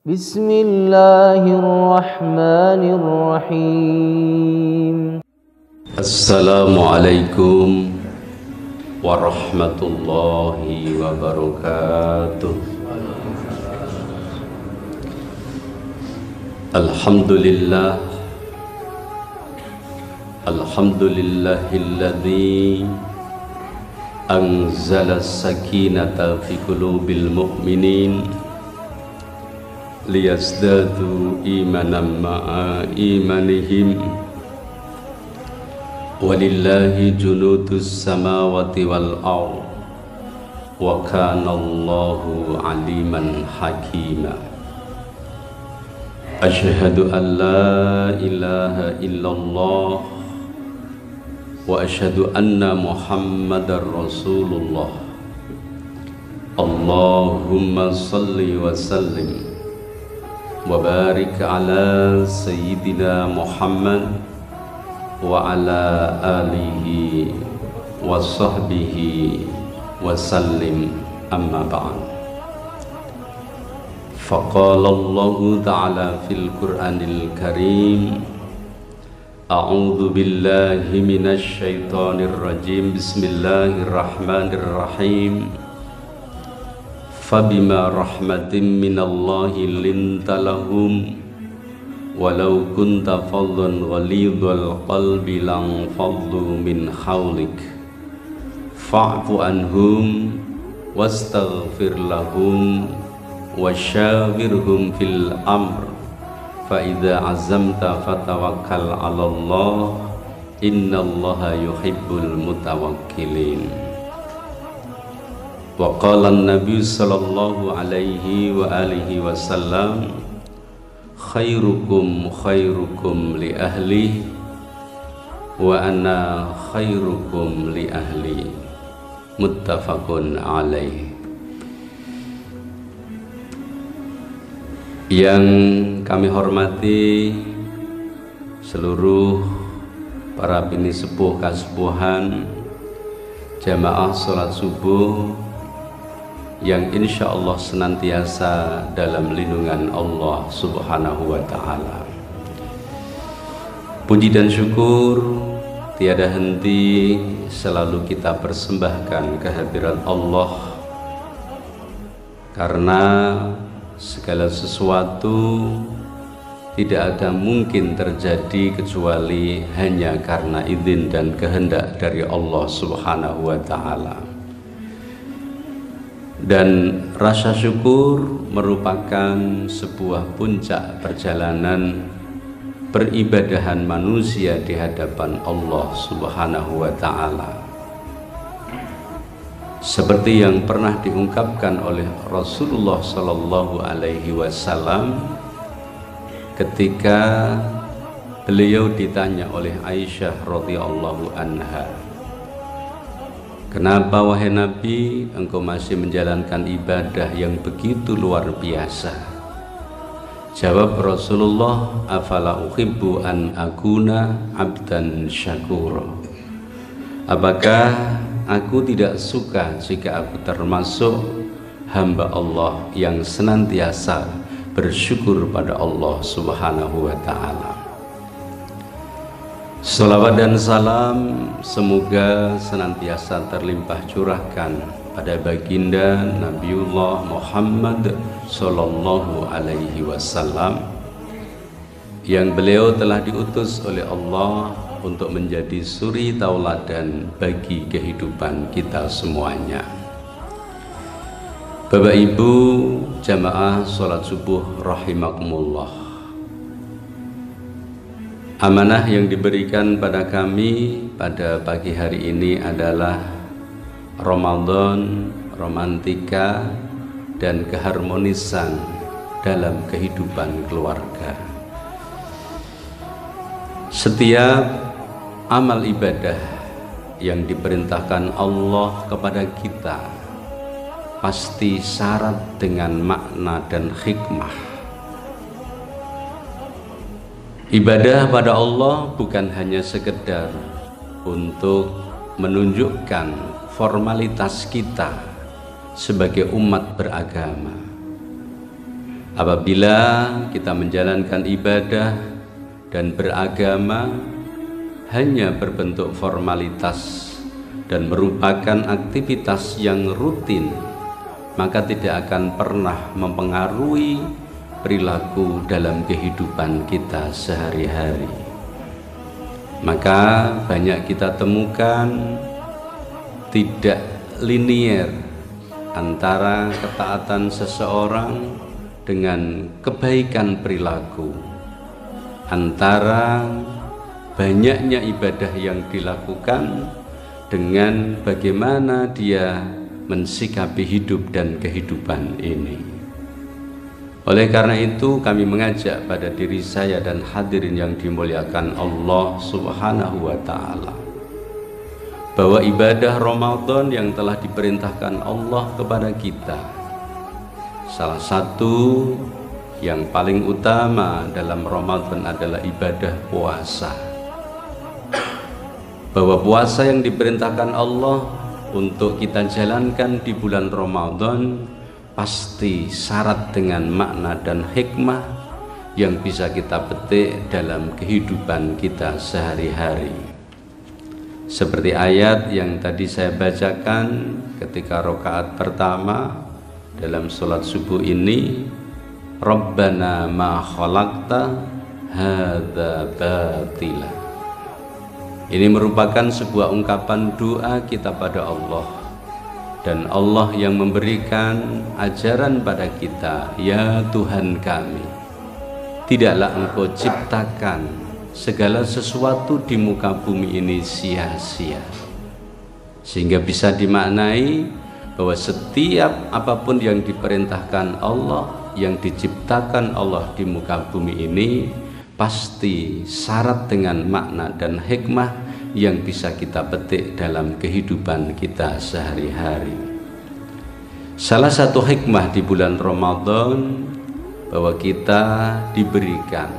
Bismillahirrahmanirrahim. Assalamualaikum warahmatullahi wabarakatuh. Alhamdulillah, alhamdulillahilladzi anzala sakinata fi qulubil mu'minin liyazdadu imanan ma'a imanihim. Walillahi junudus samawati wal ardh wa kana Allahu aliman hakima. Asyhadu an la ilaha illallah wa asyhadu anna Muhammadar Rasulullah. Allahumma salli wa sallim wa barik ala sayyidina Muhammad wa ala alihi wa sahbihi wa sallim, amma ba'd. Faqala Allahu ta'ala fil Qur'anil Karim, a'udzu billahi minasy syaithanir rajim, bismillahirrahmanirrahim. Fabima rahmatin minallahi linta lahum walau kunta faddan ghalidhal qalbi lang faddu min hawlik fa'fu anhum wastaghfir lahum wasyawirhum fil amr fa idza azamta fatawakkal 'alallah innallaha yuhibbul mutawakkilin. Wa qala an-nabiy sallallahu alaihi wa alihi wasallam, khairukum khairukum li ahli wa ana khairukum li ahli, muttafaqun alaih. Yang kami hormati seluruh para bini sepuh kasepuhan jamaah sholat subuh yang insya Allah senantiasa dalam lindungan Allah subhanahu wa ta'ala. Puji dan syukur tiada henti selalu kita persembahkan kehadiran Allah, karena segala sesuatu tidak ada mungkin terjadi kecuali hanya karena izin dan kehendak dari Allah subhanahu wa ta'ala. Dan rasa syukur merupakan sebuah puncak perjalanan peribadahan manusia di hadapan Allah subhanahu wa ta'ala. Seperti yang pernah diungkapkan oleh Rasulullah sallallahu alaihi wasallam ketika beliau ditanya oleh Aisyah radhiyallahu anha, kenapa wahai Nabi engkau masih menjalankan ibadah yang begitu luar biasa? Jawab Rasulullah, afala uhibbu an akuna abdan syakura. Apakah aku tidak suka jika aku termasuk hamba Allah yang senantiasa bersyukur pada Allah subhanahu wa ta'ala. Salawat dan salam semoga senantiasa terlimpah curahkan pada baginda Nabiullah Muhammad sallallahu alaihi wasallam, yang beliau telah diutus oleh Allah untuk menjadi suri tauladan bagi kehidupan kita semuanya. Bapak Ibu jamaah sholat subuh rahimakumullah, amanah yang diberikan pada kami pada pagi hari ini adalah Ramadan, romantika, dan keharmonisan dalam kehidupan keluarga. Setiap amal ibadah yang diperintahkan Allah kepada kita pasti syarat dengan makna dan hikmah. Ibadah pada Allah bukan hanya sekedar untuk menunjukkan formalitas kita sebagai umat beragama, Apabila kita menjalankan ibadah dan beragama hanya berbentuk formalitas dan merupakan aktivitas yang rutin, maka tidak akan pernah mempengaruhi perilaku dalam kehidupan kita sehari-hari. Maka banyak kita temukan tidak linier antara ketaatan seseorang dengan kebaikan perilaku, antara banyaknya ibadah yang dilakukan dengan bagaimana dia mensikapi hidup dan kehidupan ini. Oleh karena itu kami mengajak pada diri saya dan hadirin yang dimuliakan Allah Subhanahu wa ta'ala, bahwa ibadah Ramadan yang telah diperintahkan Allah kepada kita, salah satu yang paling utama dalam Ramadan adalah ibadah puasa. Bahwa puasa yang diperintahkan Allah untuk kita jalankan di bulan Ramadan pasti syarat dengan makna dan hikmah yang bisa kita petik dalam kehidupan kita sehari-hari. Seperti ayat yang tadi saya bacakan ketika rakaat pertama dalam sholat subuh ini, Rabbana ma khalaqta hadza batila. Ini merupakan sebuah ungkapan doa kita pada Allah, dan Allah yang memberikan ajaran pada kita, ya Tuhan kami, tidaklah Engkau ciptakan segala sesuatu di muka bumi ini sia-sia. Sehingga bisa dimaknai bahwa setiap apapun yang diperintahkan Allah, yang diciptakan Allah di muka bumi ini, pasti syarat dengan makna dan hikmah yang bisa kita petik dalam kehidupan kita sehari-hari. Salah satu hikmah di bulan Ramadan bahwa kita diberikan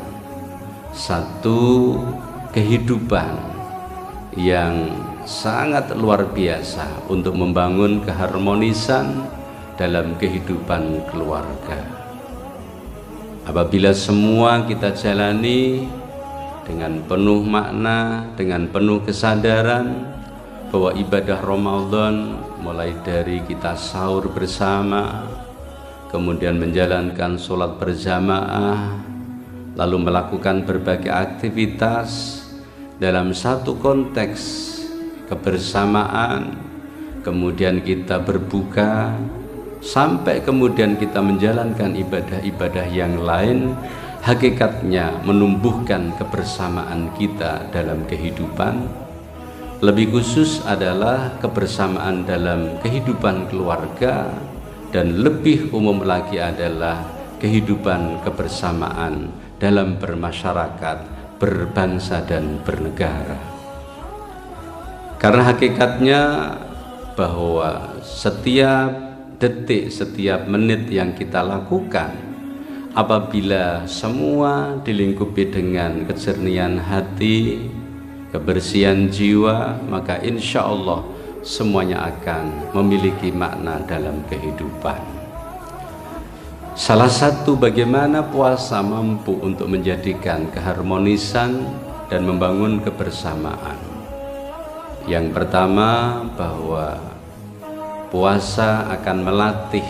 satu kehidupan yang sangat luar biasa untuk membangun keharmonisan dalam kehidupan keluarga. Apabila semua kita jalani dengan penuh makna, dengan penuh kesadaran bahwa ibadah Ramadan mulai dari kita sahur bersama, kemudian menjalankan sholat berjamaah, lalu melakukan berbagai aktivitas dalam satu konteks kebersamaan, kemudian kita berbuka, sampai kemudian kita menjalankan ibadah-ibadah yang lain, hakikatnya menumbuhkan kebersamaan kita dalam kehidupan. Lebih khusus adalah kebersamaan dalam kehidupan keluarga, dan lebih umum lagi adalah kehidupan kebersamaan dalam bermasyarakat, berbangsa dan bernegara. Karena hakikatnya bahwa setiap detik, setiap menit yang kita lakukan, apabila semua dilingkupi dengan kejernihan hati, kebersihan jiwa, maka insya Allah semuanya akan memiliki makna dalam kehidupan. Salah satu bagaimana puasa mampu untuk menjadikan keharmonisan dan membangun kebersamaan. Yang pertama, bahwa puasa akan melatih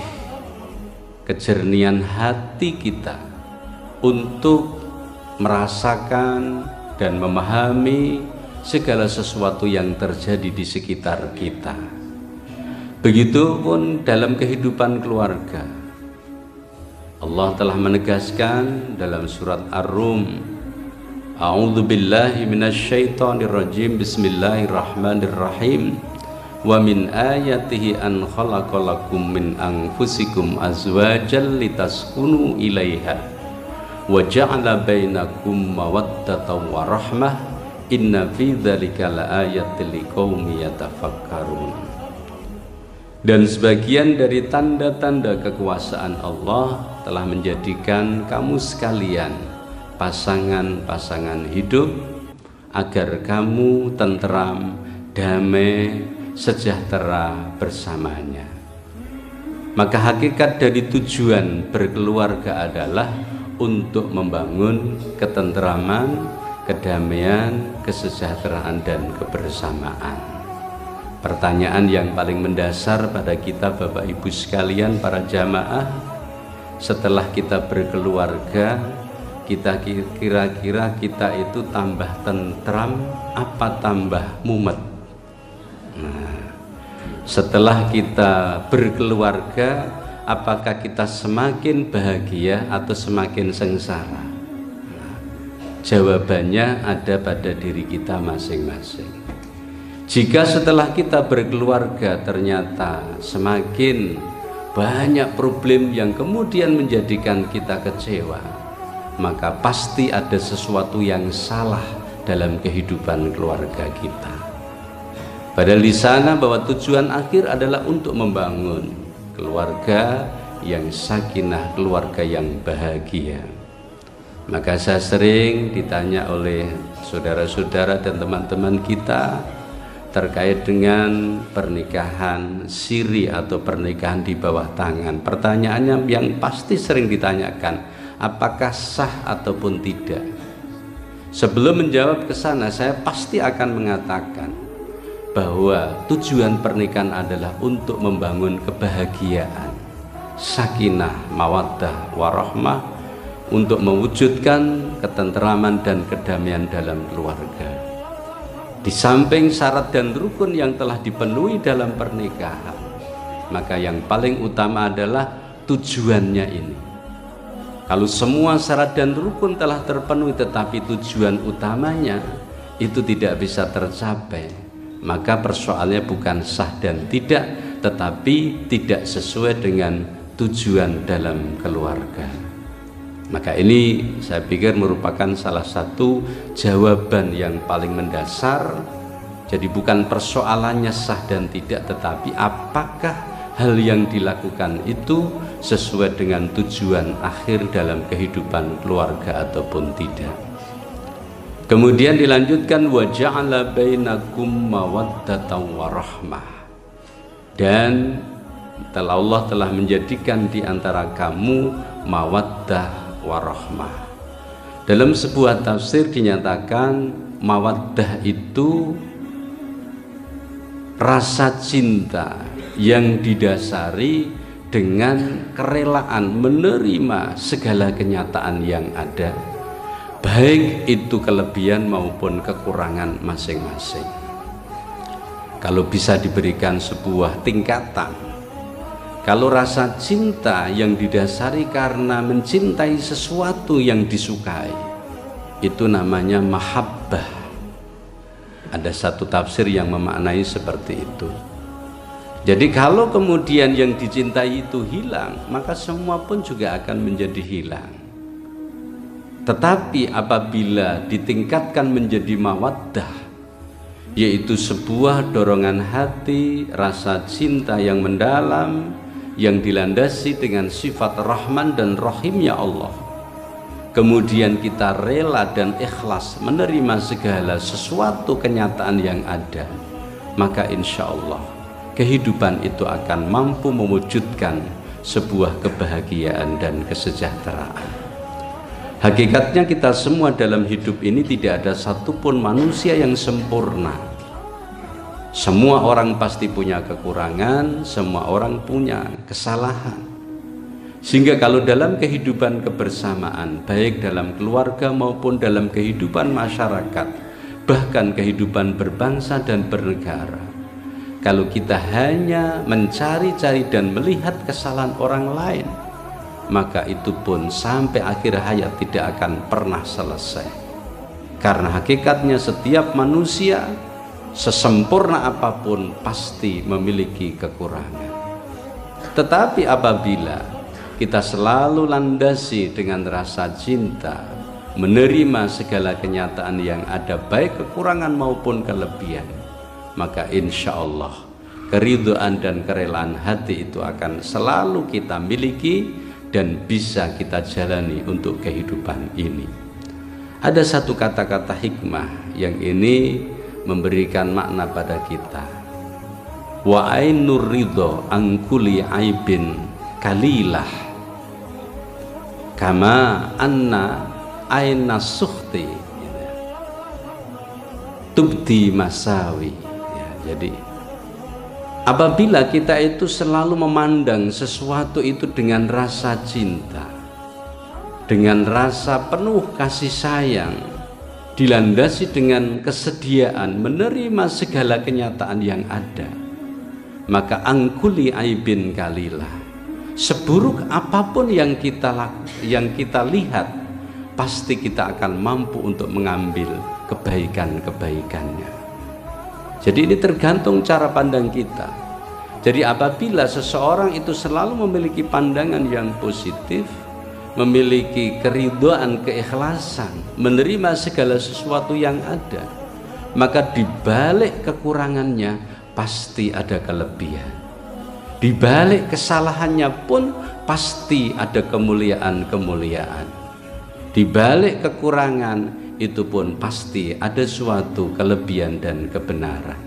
kejernihan hati kita untuk merasakan dan memahami segala sesuatu yang terjadi di sekitar kita. Begitupun dalam kehidupan keluarga. Allah telah menegaskan dalam surat Ar-Rum, A'udzu billahi minasyaitonir rajim, bismillahirrahmanirrahim. Wa min ayatihi an khalaqalakum min anfusikum azwajan litaskunu ilaiha wa ja'ala bainakum mawaddatan wa rahmah inna fi dzalika laayatil liqaumi yatafakkarun. Dan sebagian dari tanda-tanda kekuasaan Allah telah menjadikan kamu sekalian pasangan-pasangan hidup agar kamu tentram, damai, sejahtera bersamanya. Maka hakikat dari tujuan berkeluarga adalah untuk membangun ketentraman, kedamaian, kesejahteraan, dan kebersamaan. Pertanyaan yang paling mendasar pada kita Bapak Ibu sekalian, para jamaah, setelah kita berkeluarga, kita kira-kira kita itu tambah tentram apa tambah mumet? Nah, setelah kita berkeluarga, apakah kita semakin bahagia atau semakin sengsara? Nah, jawabannya ada pada diri kita masing-masing. Jika setelah kita berkeluarga ternyata semakin banyak problem yang kemudian menjadikan kita kecewa, maka pasti ada sesuatu yang salah dalam kehidupan keluarga kita. Padahal di sana bahwa tujuan akhir adalah untuk membangun keluarga yang sakinah, keluarga yang bahagia. Maka saya sering ditanya oleh saudara-saudara dan teman-teman kita terkait dengan pernikahan siri atau pernikahan di bawah tangan. Pertanyaannya yang pasti sering ditanyakan, apakah sah ataupun tidak? Sebelum menjawab ke sana, saya pasti akan mengatakan bahwa tujuan pernikahan adalah untuk membangun kebahagiaan, sakinah, mawaddah, warahmah, untuk mewujudkan ketentraman dan kedamaian dalam keluarga. Di samping syarat dan rukun yang telah dipenuhi dalam pernikahan, maka yang paling utama adalah tujuannya ini. Kalau semua syarat dan rukun telah terpenuhi tetapi tujuan utamanya itu tidak bisa tercapai, maka persoalannya bukan sah dan tidak, tetapi tidak sesuai dengan tujuan dalam keluarga. Maka ini saya pikir merupakan salah satu jawaban yang paling mendasar. Jadi bukan persoalannya sah dan tidak, tetapi apakah hal yang dilakukan itu sesuai dengan tujuan akhir dalam kehidupan keluarga ataupun tidak. Kemudian dilanjutkan wa ja'ala bainakum mawaddatan warahmah, dan Allah telah menjadikan di antara kamu mawaddah warahmah. Dalam sebuah tafsir dinyatakan mawaddah itu rasa cinta yang didasari dengan kerelaan menerima segala kenyataan yang ada, baik itu kelebihan maupun kekurangan masing-masing. Kalau bisa diberikan sebuah tingkatan, kalau rasa cinta yang didasari karena mencintai sesuatu yang disukai, itu namanya mahabbah. Ada satu tafsir yang memaknai seperti itu. Jadi kalau kemudian yang dicintai itu hilang, maka semua pun juga akan menjadi hilang. Tetapi apabila ditingkatkan menjadi mawaddah, yaitu sebuah dorongan hati, rasa cinta yang mendalam, yang dilandasi dengan sifat Rahman dan Rahimnya Allah, kemudian kita rela dan ikhlas menerima segala sesuatu kenyataan yang ada, maka insya Allah kehidupan itu akan mampu mewujudkan sebuah kebahagiaan dan kesejahteraan. Hakikatnya kita semua dalam hidup ini tidak ada satupun manusia yang sempurna. Semua orang pasti punya kekurangan, semua orang punya kesalahan. Sehingga kalau dalam kehidupan kebersamaan, baik dalam keluarga maupun dalam kehidupan masyarakat, bahkan kehidupan berbangsa dan bernegara, kalau kita hanya mencari-cari dan melihat kesalahan orang lain, maka itu pun sampai akhir hayat tidak akan pernah selesai. Karena hakikatnya setiap manusia, sesempurna apapun, pasti memiliki kekurangan. Tetapi apabila kita selalu landasi dengan rasa cinta, menerima segala kenyataan yang ada, baik kekurangan maupun kelebihan, maka insya Allah keridhaan dan kerelaan hati itu akan selalu kita miliki dan bisa kita jalani untuk kehidupan ini. Ada satu kata-kata hikmah yang ini memberikan makna pada kita. Wa ainur ridho an kulli aibin kalilah kama anna aina sukhti tubdi masawi. Ya, jadi apabila kita itu selalu memandang sesuatu itu dengan rasa cinta, dengan rasa penuh kasih sayang, dilandasi dengan kesediaan menerima segala kenyataan yang ada, maka angkuli aibin kalilah, seburuk apapun yang kita lihat, pasti kita akan mampu untuk mengambil kebaikan-kebaikannya. Jadi ini tergantung cara pandang kita. Jadi apabila seseorang itu selalu memiliki pandangan yang positif, memiliki keridhaan, keikhlasan, menerima segala sesuatu yang ada, maka di balik kekurangannya pasti ada kelebihan. Di balik kesalahannya pun pasti ada kemuliaan-kemuliaan. Di balik kekurangan itu pun pasti ada suatu kelebihan dan kebenaran.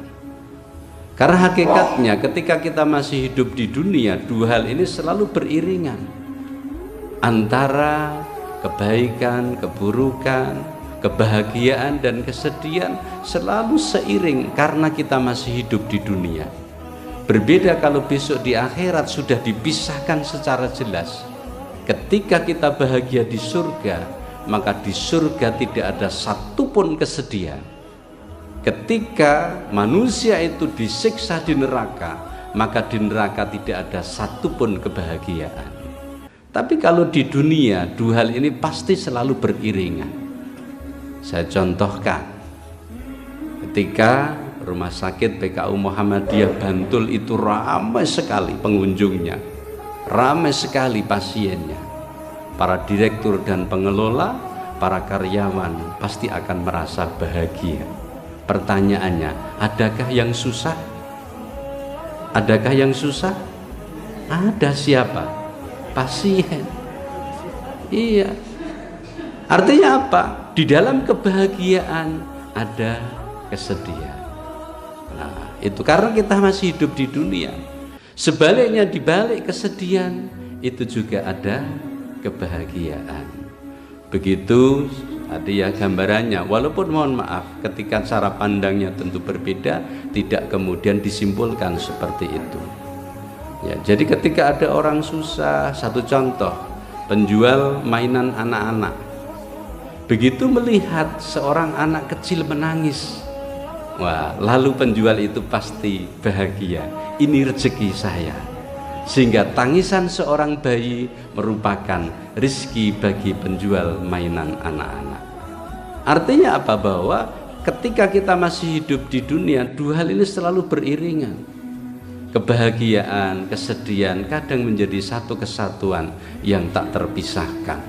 Karena hakikatnya ketika kita masih hidup di dunia, dua hal ini selalu beriringan. Antara kebaikan, keburukan, kebahagiaan dan kesedihan selalu seiring karena kita masih hidup di dunia. Berbeda kalau besok di akhirat sudah dipisahkan secara jelas. Ketika kita bahagia di surga, maka di surga tidak ada satupun kesedihan. Ketika manusia itu disiksa di neraka, maka di neraka tidak ada satupun kebahagiaan. Tapi kalau di dunia, dua hal ini pasti selalu beriringan. Saya contohkan, ketika Rumah Sakit PKU Muhammadiyah Bantul itu ramai sekali pengunjungnya, ramai sekali pasiennya. Para direktur dan pengelola, para karyawan pasti akan merasa bahagia. Pertanyaannya, adakah yang susah? Adakah yang susah? Ada. Siapa? Pasien. Iya. Artinya apa? Di dalam kebahagiaan ada kesedihan. Nah, itu karena kita masih hidup di dunia. Sebaliknya di balik kesedihan itu juga ada kebahagiaan. Begitu tadi ya gambarannya. Walaupun mohon maaf ketika cara pandangnya tentu berbeda, tidak kemudian disimpulkan seperti itu. Ya, jadi ketika ada orang susah, satu contoh, penjual mainan anak-anak, begitu melihat seorang anak kecil menangis, wah, lalu penjual itu pasti bahagia, ini rezeki saya. Sehingga tangisan seorang bayi merupakan rezeki bagi penjual mainan anak-anak. Artinya apa? Bahwa ketika kita masih hidup di dunia, dua hal ini selalu beriringan. Kebahagiaan, kesedihan kadang menjadi satu kesatuan yang tak terpisahkan.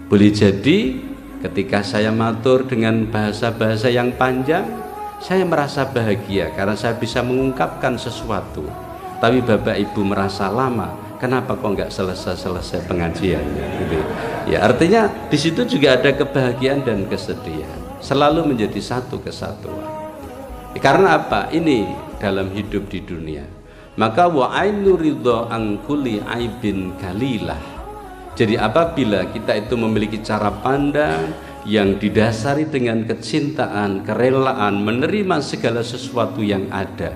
Boleh jadi ketika saya matur dengan bahasa-bahasa yang panjang, saya merasa bahagia karena saya bisa mengungkapkan sesuatu. Tapi Bapak Ibu merasa lama, kenapa kok nggak selesai pengajiannya? Gitu. Ya, artinya di situ juga ada kebahagiaan dan kesedihan, selalu menjadi satu kesatuan. Karena apa? Ini dalam hidup di dunia. Maka wa ainu ridha an kulli aibin kalilah. Jadi apabila kita itu memiliki cara pandang yang didasari dengan kecintaan, kerelaan, menerima segala sesuatu yang ada,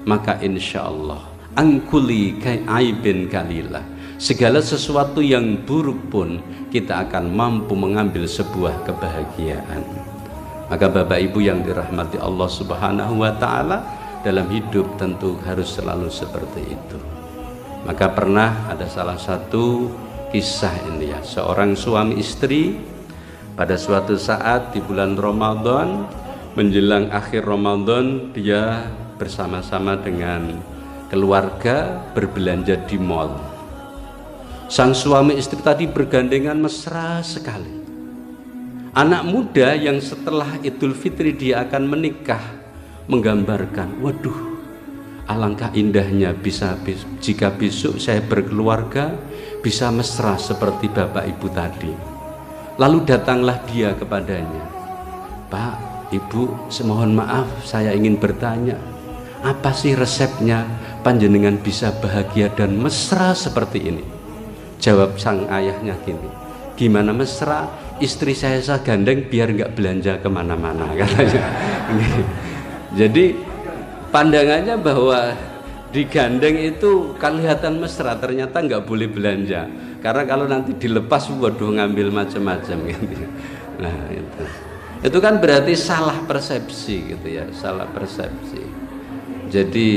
maka insya Allah angkuli aibin kalilah, segala sesuatu yang buruk pun kita akan mampu mengambil sebuah kebahagiaan. Maka Bapak Ibu yang dirahmati Allah Subhanahu wa Ta'ala, dalam hidup tentu harus selalu seperti itu. Maka pernah ada salah satu kisah ini ya, seorang suami istri pada suatu saat di bulan Ramadan, menjelang akhir Ramadan, dia bersama-sama dengan keluarga berbelanja di mal. Sang suami istri tadi bergandengan mesra sekali. Anak muda yang setelah Idul Fitri dia akan menikah menggambarkan, waduh, alangkah indahnya jika besok saya berkeluarga bisa mesra seperti Bapak Ibu tadi. Lalu datanglah dia kepadanya, Pak, Ibu, semohon maaf, saya ingin bertanya, apa sih resepnya panjenengan bisa bahagia dan mesra seperti ini? Jawab sang ayahnya gini, gimana mesra? Istri saya gandeng biar nggak belanja kemana-mana, katanya. Jadi pandangannya bahwa digandeng itu kelihatan mesra, ternyata nggak boleh belanja, karena kalau nanti dilepas waduh ngambil macam-macam gitu. Nah itu kan berarti salah persepsi gitu ya, salah persepsi. Jadi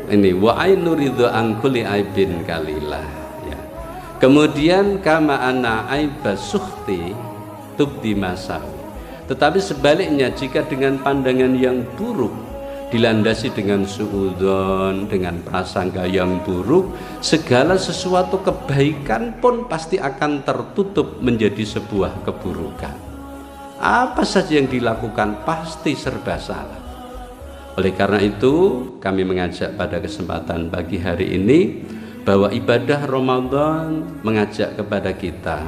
ini wa ainuridu angkuli aibin kalilah ya. Kemudian kama ana aiba sukhti tubdi masawi. Tetapi sebaliknya, jika dengan pandangan yang buruk dilandasi dengan suudzon, dengan prasangka yang buruk, segala sesuatu kebaikan pun pasti akan tertutup menjadi sebuah keburukan. Apa saja yang dilakukan pasti serba salah. Oleh karena itu, kami mengajak pada kesempatan pagi hari ini bahwa ibadah Ramadan mengajak kepada kita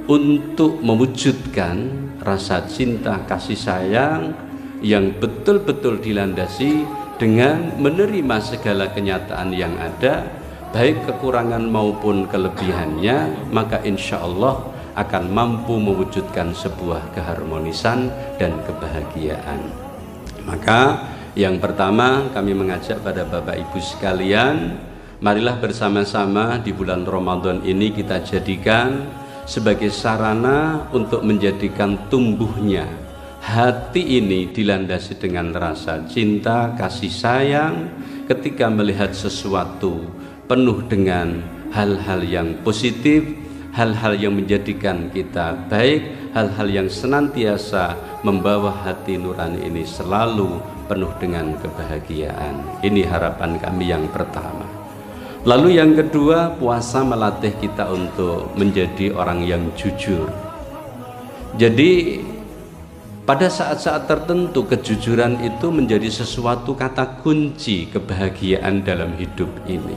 untuk mewujudkan rasa cinta kasih sayang yang betul-betul dilandasi dengan menerima segala kenyataan yang ada, baik kekurangan maupun kelebihannya, maka insya Allah akan mampu mewujudkan sebuah keharmonisan dan kebahagiaan. Maka yang pertama kami mengajak pada Bapak Ibu sekalian, marilah bersama-sama di bulan Ramadan ini kita jadikan sebagai sarana untuk menjadikan tumbuhnya hati ini dilandasi dengan rasa cinta, kasih sayang ketika melihat sesuatu penuh dengan hal-hal yang positif, hal-hal yang menjadikan kita baik, hal-hal yang senantiasa membawa hati nurani ini selalu penuh dengan kebahagiaan. Ini harapan kami yang pertama. Lalu yang kedua, puasa melatih kita untuk menjadi orang yang jujur. Jadi pada saat-saat tertentu kejujuran itu menjadi sesuatu kata kunci kebahagiaan dalam hidup ini.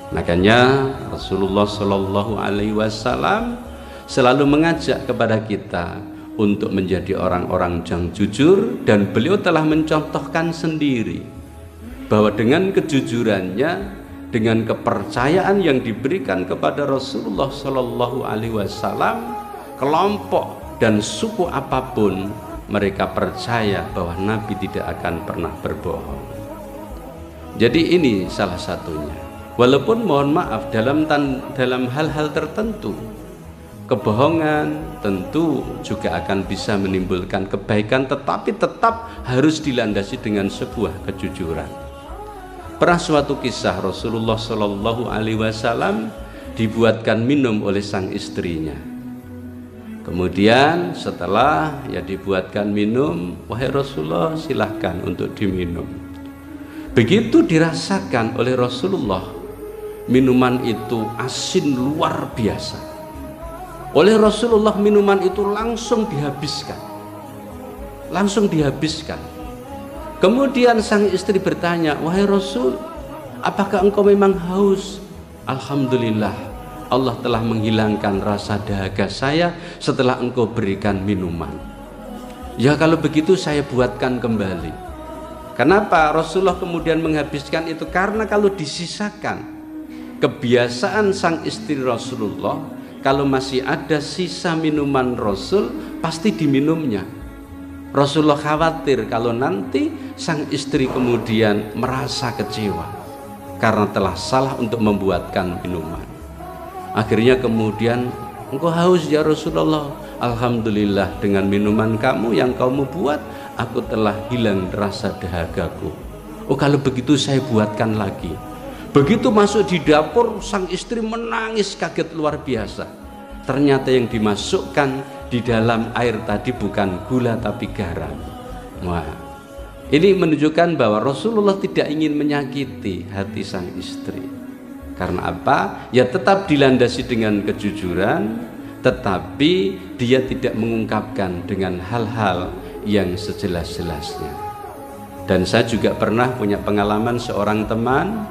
Makanya Rasulullah Shallallahu Alaihi Wasallam selalu mengajak kepada kita untuk menjadi orang-orang yang jujur, dan beliau telah mencontohkan sendiri bahwa dengan kejujurannya, dengan kepercayaan yang diberikan kepada Rasulullah Shallallahu Alaihi Wasallam, kelompok dan suku apapun mereka percaya bahwa Nabi tidak akan pernah berbohong. Jadi ini salah satunya. Walaupun mohon maaf dalam hal-hal tertentu kebohongan tentu juga akan bisa menimbulkan kebaikan, tetapi tetap harus dilandasi dengan sebuah kejujuran. Pernah suatu kisah Rasulullah Shallallahu Alaihi Wasallam dibuatkan minum oleh sang istrinya. Kemudian setelah dibuatkan minum, wahai Rasulullah silahkan untuk diminum. Begitu dirasakan oleh Rasulullah, minuman itu asin luar biasa. Oleh Rasulullah minuman itu langsung dihabiskan. Kemudian sang istri bertanya, wahai Rasul, apakah engkau memang haus? Alhamdulillah, Allah telah menghilangkan rasa dahaga saya setelah engkau berikan minuman. Ya kalau begitu saya buatkan kembali. Kenapa Rasulullah kemudian menghabiskan itu? Karena kalau disisakan, kebiasaan sang istri Rasulullah, kalau masih ada sisa minuman Rasul pasti diminumnya. Rasulullah khawatir kalau nanti sang istri kemudian merasa kecewa karena telah salah untuk membuatkan minuman. Akhirnya kemudian, engkau haus ya Rasulullah. Alhamdulillah dengan minuman kamu yang kamu buat, aku telah hilang rasa dahagaku. Oh kalau begitu saya buatkan lagi. Begitu masuk di dapur, sang istri menangis kaget luar biasa. Ternyata yang dimasukkan di dalam air tadi bukan gula tapi garam. Wah, ini menunjukkan bahwa Rasulullah tidak ingin menyakiti hati sang istri. Karena apa? Ya tetap dilandasi dengan kejujuran, tetapi dia tidak mengungkapkan dengan hal-hal yang sejelas-jelasnya. Dan saya juga pernah punya pengalaman seorang teman,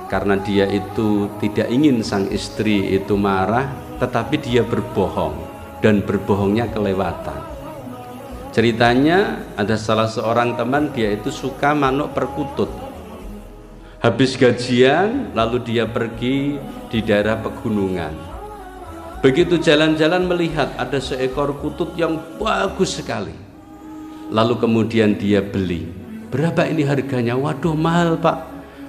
karena dia itu tidak ingin sang istri itu marah, tetapi dia berbohong, dan berbohongnya kelewatan. Ceritanya ada salah seorang teman, dia itu suka manuk perkutut. Habis gajian lalu dia pergi di daerah pegunungan. Begitu jalan-jalan melihat ada seekor kutut yang bagus sekali. Lalu kemudian dia beli. Berapa ini harganya? Waduh, mahal Pak,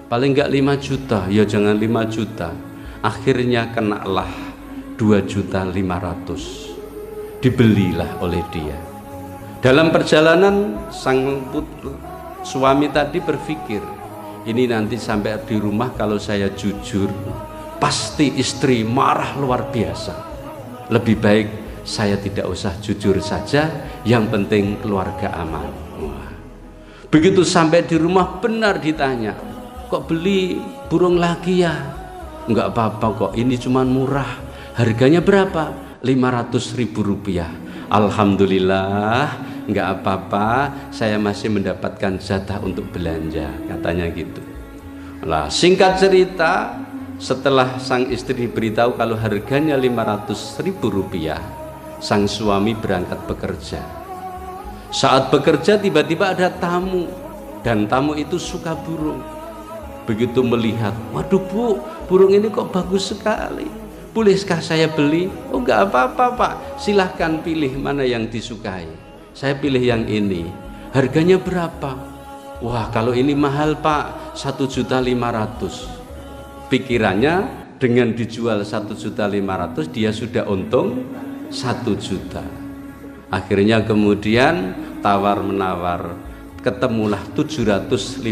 paling enggak 5 juta. Ya jangan 5 juta. Akhirnya kenalah 2.500.000. Dibelilah oleh dia. Dalam perjalanan sang suami tadi berpikir, ini nanti sampai di rumah kalau saya jujur pasti istri marah luar biasa. Lebih baik saya tidak usah jujur saja, yang penting keluarga aman. Wah. Begitu sampai di rumah benar ditanya, kok beli burung lagi ya? Enggak apa-apa kok, ini cuma murah. Harganya berapa? 500.000 rupiah. Alhamdulillah, enggak apa-apa, saya masih mendapatkan jatah untuk belanja, katanya gitu. Lah, singkat cerita, setelah sang istri diberitahu kalau harganya 500.000 rupiah, sang suami berangkat bekerja. Saat bekerja tiba-tiba ada tamu, dan tamu itu suka burung. Begitu melihat, waduh Bu, burung ini kok bagus sekali, bolehkah saya beli? Oh enggak apa-apa Pak, silahkan pilih mana yang disukai. Saya pilih yang ini. Harganya berapa? Wah, kalau ini mahal Pak, 1.500.000. Pikirannya dengan dijual 1.500.000 dia sudah untung 1 juta. Akhirnya kemudian tawar menawar, ketemulah 750.000.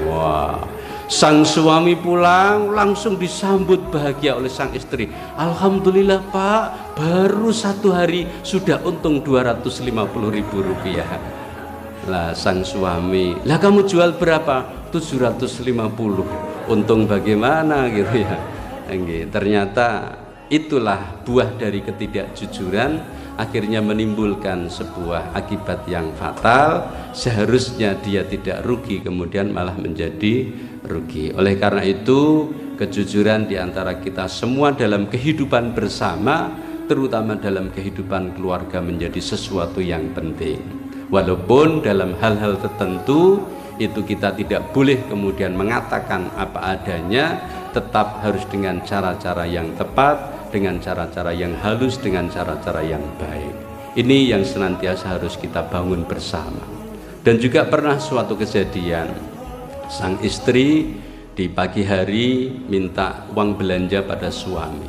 Wah, sang suami pulang langsung disambut bahagia oleh sang istri. Alhamdulillah Pak, baru 1 hari sudah untung 250.000 rupiah. Lah sang suami, lah kamu jual berapa? 750. Untung bagaimana gitu ya. Ternyata itulah buah dari ketidakjujuran, akhirnya menimbulkan sebuah akibat yang fatal. Seharusnya dia tidak rugi, kemudian malah menjadi rugi. Oleh karena itu, kejujuran di antara kita semua dalam kehidupan bersama, terutama dalam kehidupan keluarga, menjadi sesuatu yang penting. Walaupun dalam hal-hal tertentu itu kita tidak boleh kemudian mengatakan apa adanya, tetap harus dengan cara-cara yang tepat, dengan cara-cara yang halus, dengan cara-cara yang baik. Ini yang senantiasa harus kita bangun bersama. Dan juga pernah suatu kejadian, sang istri di pagi hari minta uang belanja pada suami.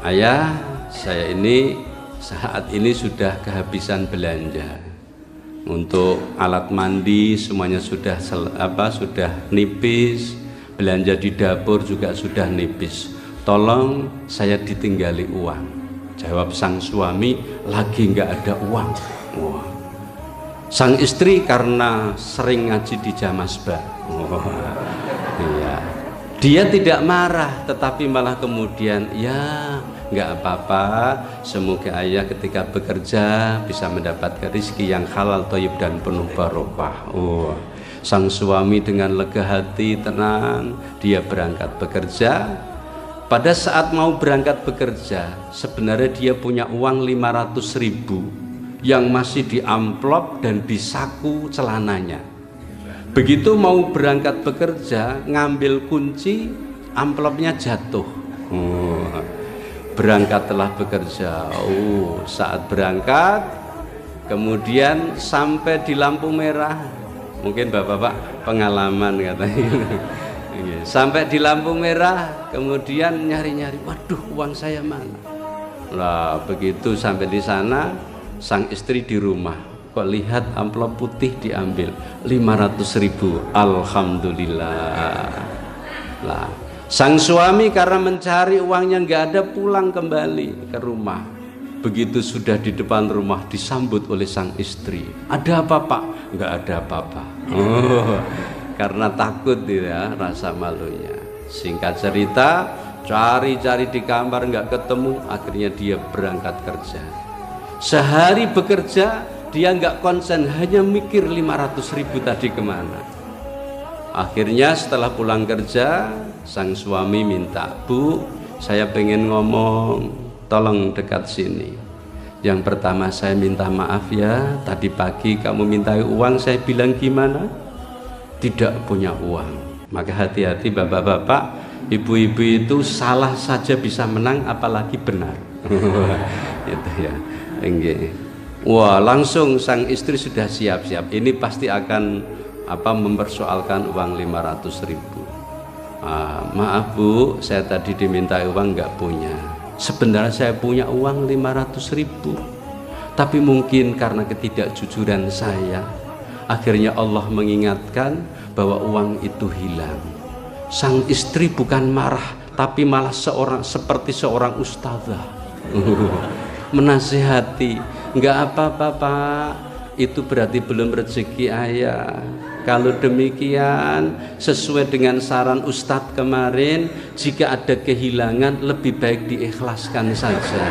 Ayah, saya ini saat ini sudah kehabisan belanja. Untuk alat mandi semuanya sudah nipis, belanja di dapur juga sudah nipis. Tolong saya ditinggali uang. Jawab sang suami, lagi nggak ada uang. Wah. Sang istri karena sering ngaji di Jamasbah, iya, dia tidak marah, tetapi malah kemudian, ya nggak apa-apa, semoga ayah ketika bekerja bisa mendapatkan rezeki yang halal, thayyib dan penuh barokah. Oh, sang suami dengan lega hati, tenang, dia berangkat bekerja. Pada saat mau berangkat bekerja, sebenarnya dia punya uang 500.000 yang masih di amplop dan di saku celananya. Begitu mau berangkat bekerja, ngambil kunci, amplopnya jatuh. Berangkatlah bekerja. Saat berangkat, kemudian sampai di lampu merah, mungkin bapak-bapak pengalaman katanya. Sampai di lampu merah, kemudian nyari-nyari, waduh uang saya mana? Lah begitu sampai di sana, sang istri di rumah, kok lihat amplop putih diambil 500.000. Alhamdulillah. Lah sang suami karena mencari uangnya nggak ada, pulang kembali ke rumah. Begitu sudah di depan rumah disambut oleh sang istri. Ada apa Pak? Nggak ada apa-apa. Karena takut ya, rasa malunya. Singkat cerita, cari-cari di kamar nggak ketemu, akhirnya dia berangkat kerja. Sehari bekerja, dia nggak konsen, hanya mikir 500.000 tadi kemana. Akhirnya setelah pulang kerja, sang suami minta, Bu, saya pengen ngomong, tolong dekat sini. Yang pertama, saya minta maaf ya, tadi pagi kamu minta uang, saya bilang gimana? Tidak punya uang. Maka hati-hati bapak-bapak, ibu-ibu itu salah saja bisa menang, apalagi benar. Itu ya. Wah, langsung sang istri sudah siap-siap. Ini pasti akan mempersoalkan uang 500.000. Maaf Bu, saya tadi diminta uang nggak punya. Sebenarnya saya punya uang 500.000, tapi mungkin karena ketidakjujuran saya, akhirnya Allah mengingatkan bahwa uang itu hilang. Sang istri bukan marah, tapi malah seperti seorang ustazah menasihati. Nggak apa-apa Pak, itu berarti belum rezeki ayah. Kalau demikian, sesuai dengan saran Ustadz kemarin, jika ada kehilangan lebih baik diikhlaskan saja.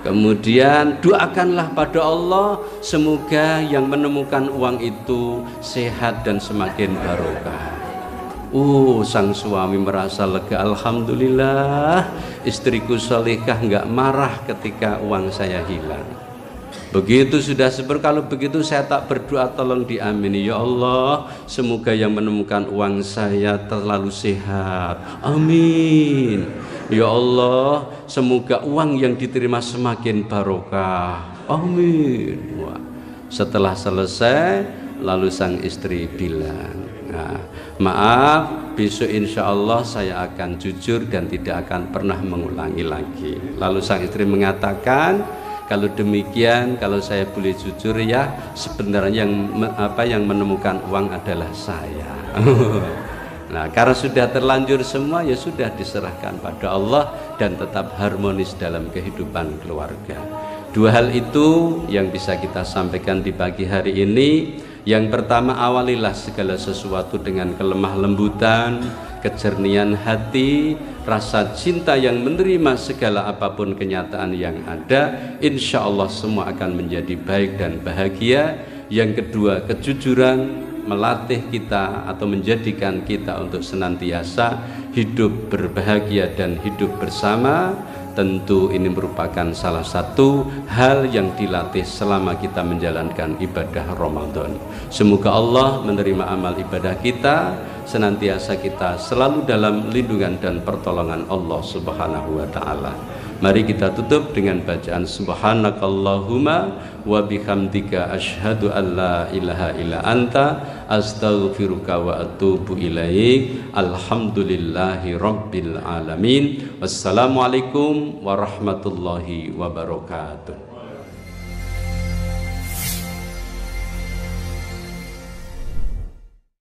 Kemudian doakanlah pada Allah, semoga yang menemukan uang itu sehat dan semakin barokah. Sang suami merasa lega, alhamdulillah istriku salihah, nggak marah ketika uang saya hilang. Begitu sudah seperti, kalau begitu saya tak berdoa tolong diamini. Ya Allah, semoga yang menemukan uang saya terlalu sehat, amin. Ya Allah, semoga uang yang diterima semakin barokah, amin. Wah. Setelah selesai, lalu sang istri bilang, maaf, besok insya Allah saya akan jujur dan tidak akan pernah mengulangi lagi. Lalu sang istri mengatakan, kalau demikian, kalau saya boleh jujur ya, sebenarnya yang menemukan uang adalah saya. Nah, karena sudah terlanjur semua, ya sudah diserahkan pada Allah dan tetap harmonis dalam kehidupan keluarga. Dua hal itu yang bisa kita sampaikan di pagi hari ini. Yang pertama, awalilah segala sesuatu dengan kelemah lembutan, kejernihan hati, rasa cinta yang menerima segala apapun kenyataan yang ada. Insya Allah semua akan menjadi baik dan bahagia. Yang kedua, kejujuran melatih kita atau menjadikan kita untuk senantiasa hidup berbahagia dan hidup bersama. Tentu ini merupakan salah satu hal yang dilatih selama kita menjalankan ibadah Ramadan. Semoga Allah menerima amal ibadah kita, senantiasa kita selalu dalam lindungan dan pertolongan Allah Subhanahu wa ta'ala. Mari kita tutup dengan bacaan subhanakallahumma wa bihamdika asyhadu an la ilaha illa anta astaghfiruka wa atubu ilaik. Alhamdulillahi rabbil alamin. Wassalamualaikum warahmatullahi wabarakatuh.